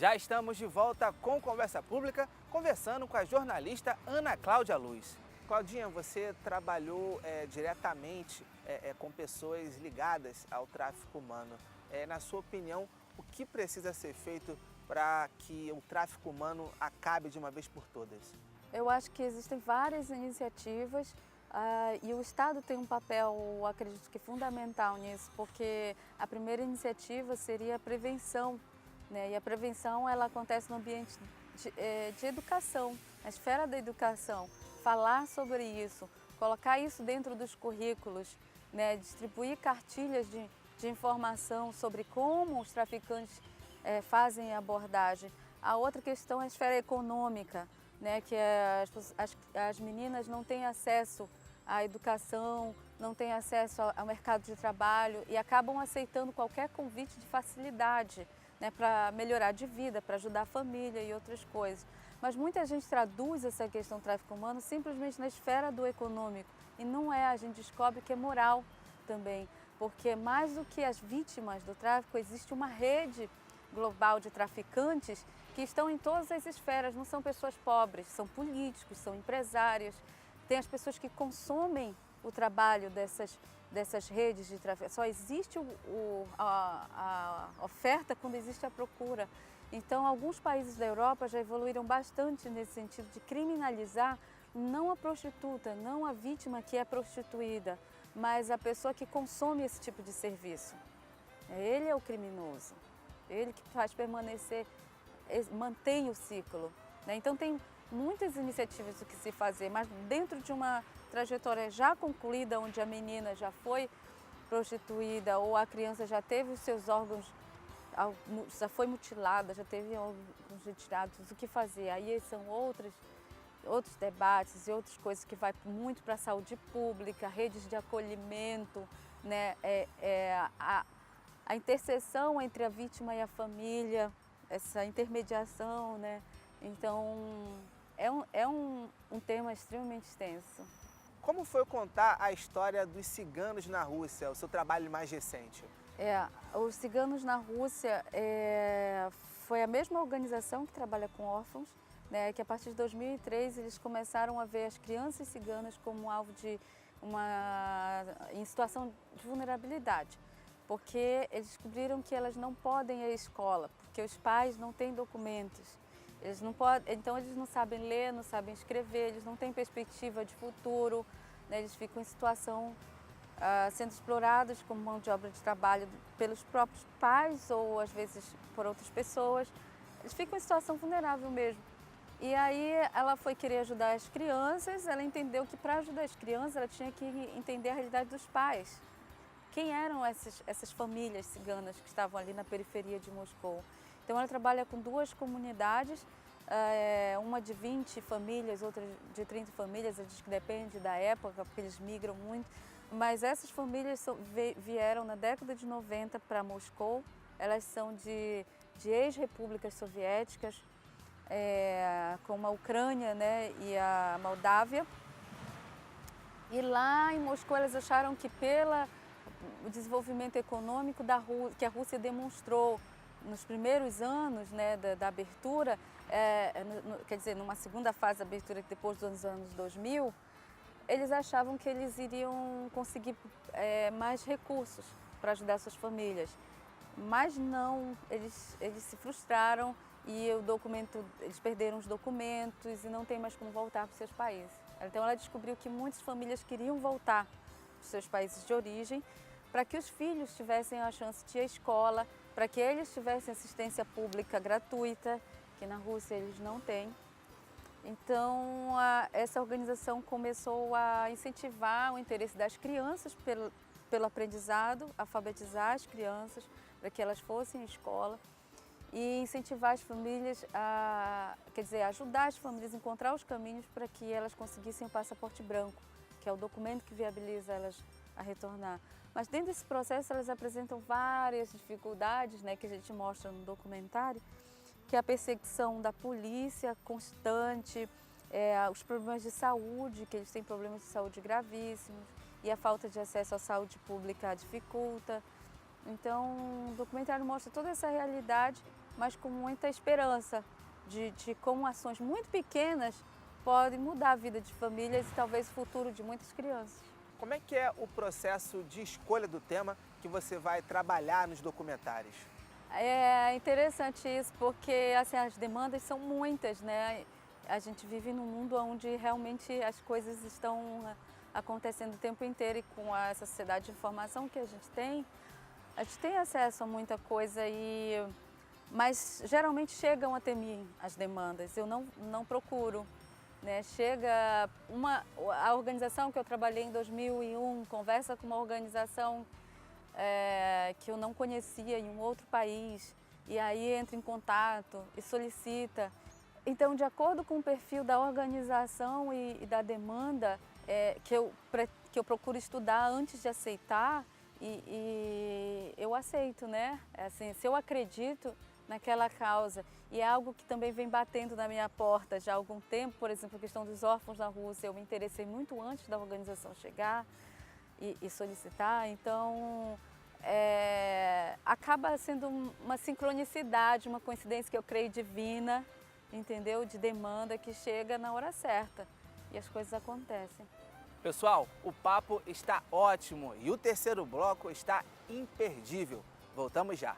Já estamos de volta com Conversa Pública, conversando com a jornalista Ana Cláudia Luz. Claudinha, você trabalhou diretamente com pessoas ligadas ao tráfico humano. Na sua opinião, o que precisa ser feito para que o tráfico humano acabe de uma vez por todas? Eu acho que existem várias iniciativas e o Estado tem um papel, acredito que fundamental nisso, porque a primeira iniciativa seria a prevenção, né? E a prevenção ela acontece no ambiente de educação, na esfera da educação. Falar sobre isso, colocar isso dentro dos currículos, né? Distribuir cartilhas de informação sobre como os traficantes fazem a abordagem. A outra questão é a esfera econômica, né? Que as meninas não têm acesso à educação, não têm acesso ao mercado de trabalho e acabam aceitando qualquer convite de facilidade, né, para melhorar de vida, para ajudar a família e outras coisas. Mas muita gente traduz essa questão do tráfico humano simplesmente na esfera do econômico e não é, a gente descobre que é moral também, porque mais do que as vítimas do tráfico, existe uma rede global de traficantes que estão em todas as esferas, não são pessoas pobres, são políticos, são empresários, tem as pessoas que consomem o trabalho dessas redes de tráfico. Só existe a oferta quando existe a procura. Então, alguns países da Europa já evoluíram bastante nesse sentido de criminalizar não a prostituta, não a vítima que é prostituída, mas a pessoa que consome esse tipo de serviço. Ele é o criminoso, ele que faz permanecer, mantém o ciclo, né? Então, tem muitas iniciativas do que se fazer, mas dentro de uma trajetória já concluída, onde a menina já foi prostituída ou a criança já teve os seus órgãos, já foi mutilada, já teve órgãos retirados, o que fazer? Aí são outros debates e outras coisas que vai muito para a saúde pública, redes de acolhimento, né? A interseção entre a vítima e a família, essa intermediação, né? Então, é um tema extremamente extenso. Como foi contar a história dos ciganos na Rússia, o seu trabalho mais recente? Os ciganos na Rússia foi a mesma organização que trabalha com órfãos, né, que a partir de 2003 eles começaram a ver as crianças ciganas como alvo em situação de vulnerabilidade, porque eles descobriram que elas não podem ir à escola, porque os pais não têm documentos. Eles não podem, então eles não sabem ler, não sabem escrever, eles não têm perspectiva de futuro, né? Eles ficam em situação sendo explorados como mão de obra de trabalho pelos próprios pais ou às vezes por outras pessoas. Eles ficam em situação vulnerável mesmo. E aí ela foi querer ajudar as crianças, ela entendeu que para ajudar as crianças ela tinha que entender a realidade dos pais. Quem eram essas famílias ciganas que estavam ali na periferia de Moscou? Então ela trabalha com duas comunidades, uma de 20 famílias, outra de 30 famílias, diz que depende da época, porque eles migram muito. Mas essas famílias vieram na década de 90 para Moscou, elas são de ex-repúblicas soviéticas, como a Ucrânia, né, e a Moldávia. E lá em Moscou elas acharam que o desenvolvimento econômico que a Rússia demonstrou nos primeiros anos, né, da abertura, quer dizer, numa segunda fase da abertura, depois dos anos 2000, eles achavam que eles iriam conseguir mais recursos para ajudar suas famílias. Mas não, eles se frustraram e eles perderam os documentos e não tem mais como voltar para os seus países. Então ela descobriu que muitas famílias queriam voltar para os seus países de origem para que os filhos tivessem a chance de ir à escola, para que eles tivessem assistência pública gratuita, que na Rússia eles não têm. Então, essa organização começou a incentivar o interesse das crianças pelo aprendizado, alfabetizar as crianças para que elas fossem à escola e incentivar as famílias ajudar as famílias a encontrar os caminhos para que elas conseguissem o passaporte branco, que é o documento que viabiliza elas a retornar. Mas dentro desse processo elas apresentam várias dificuldades, né, que a gente mostra no documentário, que é a perseguição da polícia constante, os problemas de saúde, que eles têm problemas de saúde gravíssimos, e a falta de acesso à saúde pública dificulta. Então, o documentário mostra toda essa realidade mas com muita esperança de como ações muito pequenas podem mudar a vida de famílias e talvez o futuro de muitas crianças. Como é que é o processo de escolha do tema que você vai trabalhar nos documentários? É interessante isso, porque assim, as demandas são muitas, né? A gente vive num mundo onde realmente as coisas estão acontecendo o tempo inteiro e com essa sociedade de informação que a gente tem acesso a muita coisa, mas geralmente chegam até mim as demandas, eu não procuro. Né? A organização que eu trabalhei em 2001 conversa com uma organização que eu não conhecia em um outro país, e aí entra em contato e solicita. Então, de acordo com o perfil da organização e da demanda que eu procuro estudar antes de aceitar, e eu aceito, né? Assim, se eu acredito naquela causa, e é algo que também vem batendo na minha porta já há algum tempo, por exemplo, a questão dos órfãos na Rússia, eu me interessei muito antes da organização chegar e solicitar, então acaba sendo uma sincronicidade, uma coincidência que eu creio divina, entendeu? De demanda que chega na hora certa e as coisas acontecem. Pessoal, o papo está ótimo e o terceiro bloco está imperdível. Voltamos já.